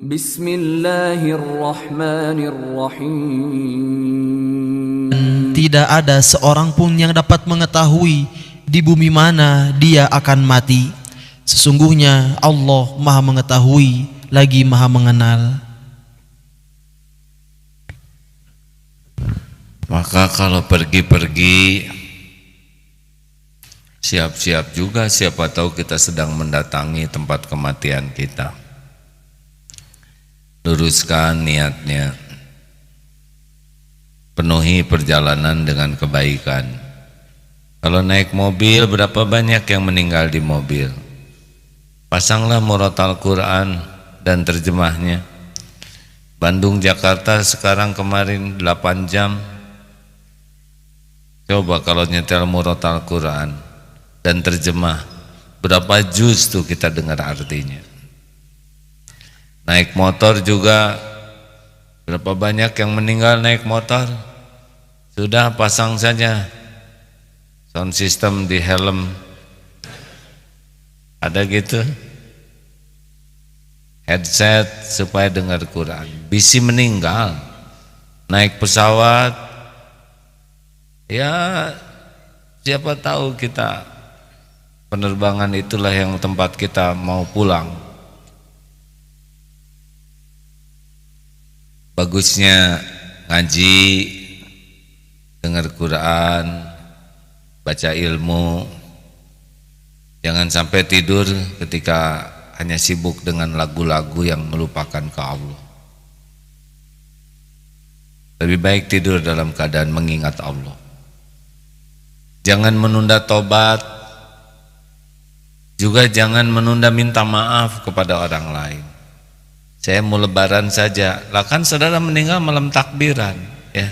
Bismillahirrahmanirrahim. Tidak ada seorang pun yang dapat mengetahui di bumi mana dia akan mati. Sesungguhnya Allah Maha mengetahui lagi Maha mengenal. Maka kalau pergi-pergi, siap-siap juga, siapa tahu kita sedang mendatangi tempat kematian kita. Luruskan niatnya, penuhi perjalanan dengan kebaikan. Kalau naik mobil, berapa banyak yang meninggal di mobil? Pasanglah murotal Quran dan terjemahnya. Bandung Jakarta sekarang kemarin 8 jam. Coba kalau nyetel murotal Quran dan terjemah, berapa juz tuh kita dengar artinya. Naik motor juga, berapa banyak yang meninggal naik motor. Sudah pasang saja sound system di helm, ada gitu, headset supaya dengar Quran. Bisi meninggal naik pesawat, ya siapa tahu kita penerbangan itulah yang tempat kita mau pulang. Bagusnya ngaji, dengar Quran, baca ilmu. Jangan sampai tidur ketika hanya sibuk dengan lagu-lagu yang melupakan ke Allah. Lebih baik tidur dalam keadaan mengingat Allah. Jangan menunda tobat, juga jangan menunda minta maaf kepada orang lain. Saya mau lebaran saja, lah kan saudara meninggal malam takbiran, ya.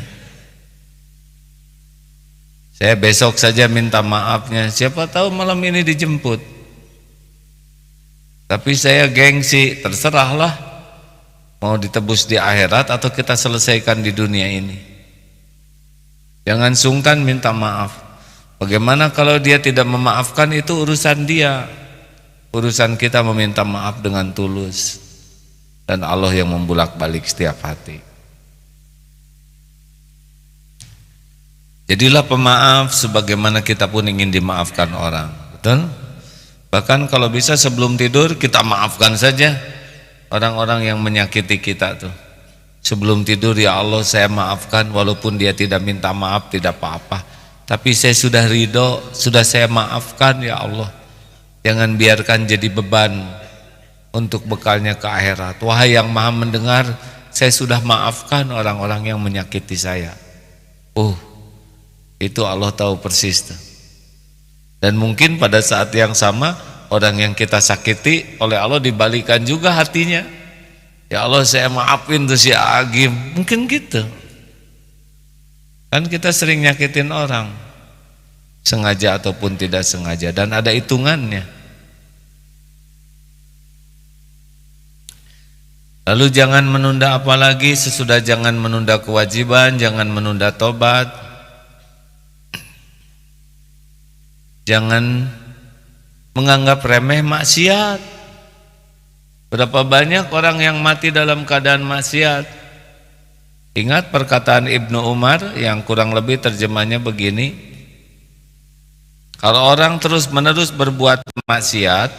Saya besok saja minta maafnya, siapa tahu malam ini dijemput. Tapi saya gengsi, terserahlah, mau ditebus di akhirat atau kita selesaikan di dunia ini. Jangan sungkan minta maaf. Bagaimana kalau dia tidak memaafkan, itu urusan dia. Urusan kita meminta maaf dengan tulus. Dan Allah yang membulak-balik setiap hati. Jadilah pemaaf sebagaimana kita pun ingin dimaafkan orang. Betul? Bahkan kalau bisa sebelum tidur kita maafkan saja orang-orang yang menyakiti kita tuh. Sebelum tidur, ya Allah saya maafkan, walaupun dia tidak minta maaf tidak apa-apa. Tapi saya sudah ridho, sudah saya maafkan ya Allah. Jangan biarkan jadi beban untuk bekalnya ke akhirat. Wahai yang maha mendengar, saya sudah maafkan orang-orang yang menyakiti saya. Itu Allah tahu persis tuh. Dan mungkin pada saat yang sama orang yang kita sakiti oleh Allah dibalikan juga hatinya. Ya Allah saya maafin tuh si Agim. Mungkin gitu. Kan kita sering nyakitin orang, sengaja ataupun tidak sengaja, dan ada hitungannya. Lalu jangan menunda apalagi sesudah jangan menunda kewajiban, jangan menunda tobat. Jangan menganggap remeh maksiat. Berapa banyak orang yang mati dalam keadaan maksiat. Ingat perkataan Ibnu Umar yang kurang lebih terjemahnya begini. Kalau orang terus-menerus berbuat maksiat,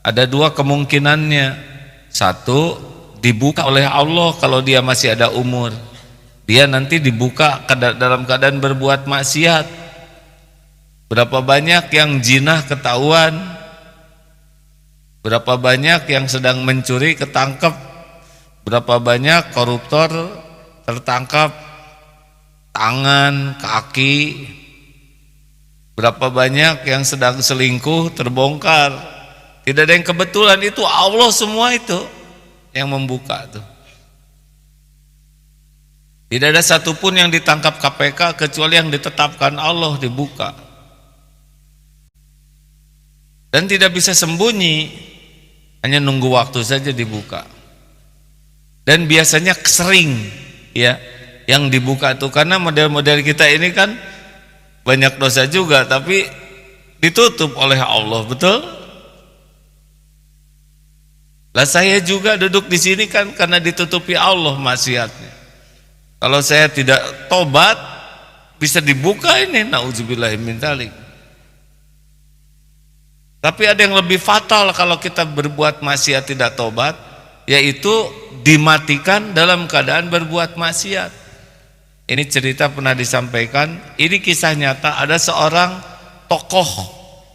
ada dua kemungkinannya. Satu, dibuka oleh Allah kalau dia masih ada umur. Dia nanti dibuka dalam keadaan berbuat maksiat. Berapa banyak yang jinah ketahuan, berapa banyak yang sedang mencuri ketangkep, berapa banyak koruptor tertangkap, tangan, kaki, berapa banyak yang sedang selingkuh terbongkar. Tidak ada yang kebetulan, itu Allah semua itu yang membuka tuh. Tidak ada satupun yang ditangkap KPK kecuali yang ditetapkan Allah dibuka. Dan tidak bisa sembunyi, hanya nunggu waktu saja dibuka. Dan biasanya sering ya yang dibuka tuh, karena model-model kita ini kan banyak dosa juga tapi ditutup oleh Allah, betul? Lah saya juga duduk di sini kan karena ditutupi Allah maksiatnya. Kalau saya tidak tobat, bisa dibuka ini, nauzubillahi min dzalik. Tapi ada yang lebih fatal kalau kita berbuat maksiat tidak tobat, yaitu dimatikan dalam keadaan berbuat maksiat. Ini cerita pernah disampaikan, ini kisah nyata, ada seorang tokoh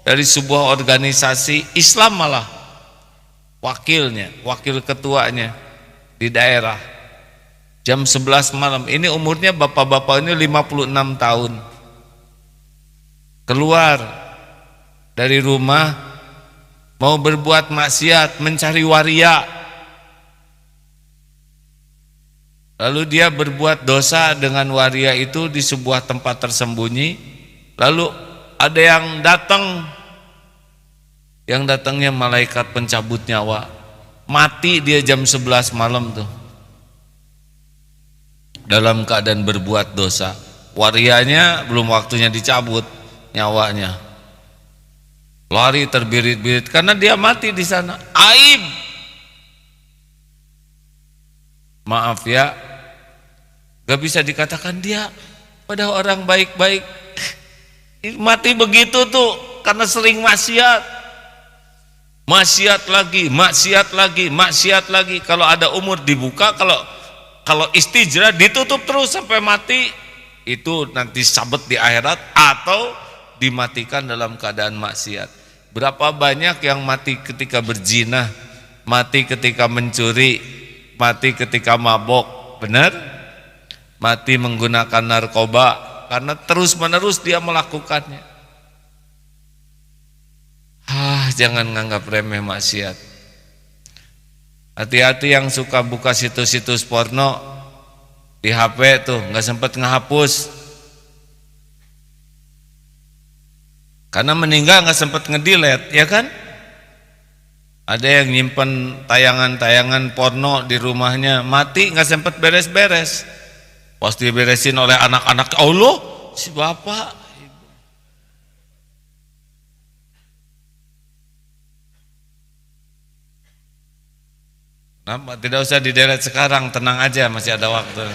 dari sebuah organisasi Islam malah, wakilnya, wakil ketuanya di daerah, jam 11 malam, ini umurnya bapak-bapak ini 56 tahun, keluar dari rumah mau berbuat maksiat, mencari waria. Lalu dia berbuat dosa dengan waria itu di sebuah tempat tersembunyi. Lalu ada yang datang, yang datangnya malaikat pencabut nyawa. Mati dia jam 11 malam tuh, dalam keadaan berbuat dosa. Warianya belum waktunya dicabut nyawanya, lari terbirit-birit karena dia mati di sana. Aib, maaf ya, gak bisa dikatakan dia pada orang baik-baik mati begitu tuh karena sering maksiat. Maksiat lagi, maksiat lagi, maksiat lagi. Kalau ada umur dibuka, kalau istijrah ditutup terus sampai mati. Itu nanti sabet di akhirat atau dimatikan dalam keadaan maksiat. Berapa banyak yang mati ketika berzina, mati ketika mencuri, mati ketika mabok, benar? Mati menggunakan narkoba karena terus-menerus dia melakukannya. Jangan nganggap remeh maksiat. Hati-hati yang suka buka situs-situs porno di HP tuh, nggak sempat ngehapus. Karena meninggal nggak sempat ngedelete, ya kan? Ada yang nyimpen tayangan-tayangan porno di rumahnya, mati nggak sempat beres-beres. Pas diberesin oleh anak-anak, Allah, si bapak. Kenapa? Tidak usah dideret sekarang, tenang aja, masih ada waktu.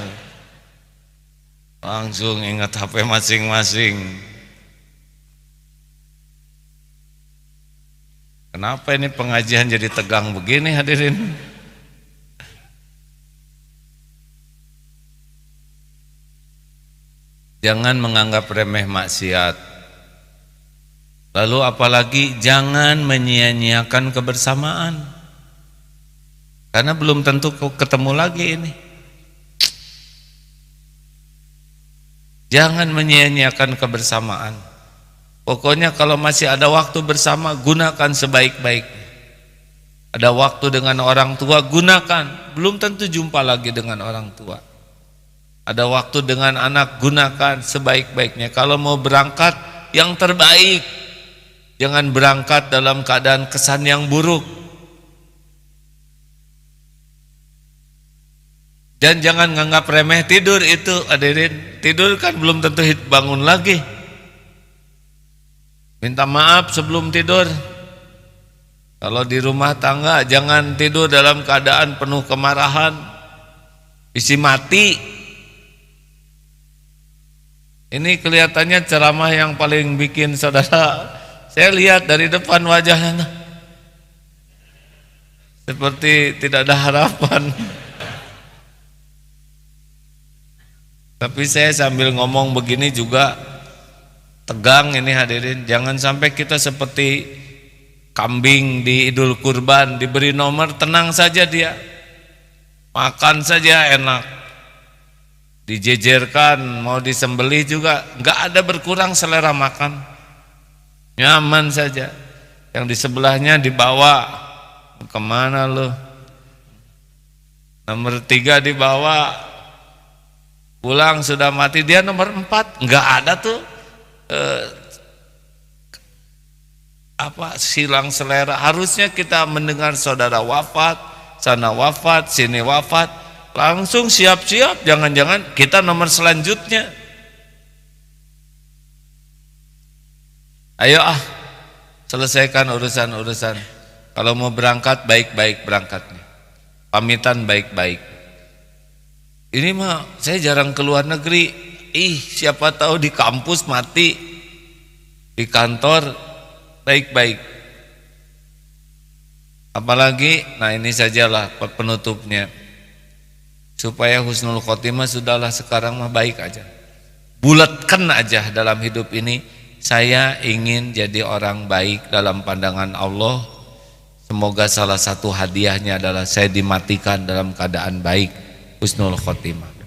Langsung ingat HP masing-masing. Kenapa ini pengajian jadi tegang begini hadirin? Jangan menganggap remeh maksiat. Lalu apalagi jangan menyia-nyiakan kebersamaan. Karena belum tentu ketemu lagi ini. Jangan menyia-nyiakan kebersamaan. Pokoknya kalau masih ada waktu bersama, gunakan sebaik-baiknya. Ada waktu dengan orang tua, gunakan. Belum tentu jumpa lagi dengan orang tua. Ada waktu dengan anak, gunakan sebaik-baiknya. Kalau mau berangkat, yang terbaik. Jangan berangkat dalam keadaan kesan yang buruk. Dan jangan nganggap remeh tidur itu, hadirin. Tidur kan belum tentu bangun lagi. Minta maaf sebelum tidur. Kalau di rumah tangga jangan tidur dalam keadaan penuh kemarahan, isi mati. Ini kelihatannya ceramah yang paling bikin saudara, saya lihat dari depan wajahnya seperti tidak ada harapan. Tapi saya sambil ngomong begini juga tegang ini hadirin. Jangan sampai kita seperti kambing di Idul Kurban, diberi nomor tenang saja dia, makan saja enak, dijejerkan mau disembelih juga nggak ada berkurang selera makan, nyaman saja. Yang di sebelahnya dibawa, kemana lo? Nomor 3 dibawa, pulang sudah mati, dia nomor 4, nggak ada tuh silang selera. Harusnya kita mendengar saudara wafat, sana wafat, sini wafat, langsung siap-siap, jangan-jangan kita nomor selanjutnya. Ayo selesaikan urusan-urusan. Kalau mau berangkat baik-baik berangkatnya, pamitan baik-baik. Ini mah saya jarang keluar negeri. Siapa tahu di kampus mati, di kantor baik-baik. Apalagi, nah ini sajalah penutupnya. Supaya husnul khotimah sudahlah sekarang mah baik aja. Bulatkan aja dalam hidup ini. Saya ingin jadi orang baik dalam pandangan Allah. Semoga salah satu hadiahnya adalah saya dimatikan dalam keadaan baik, husnul khotimah.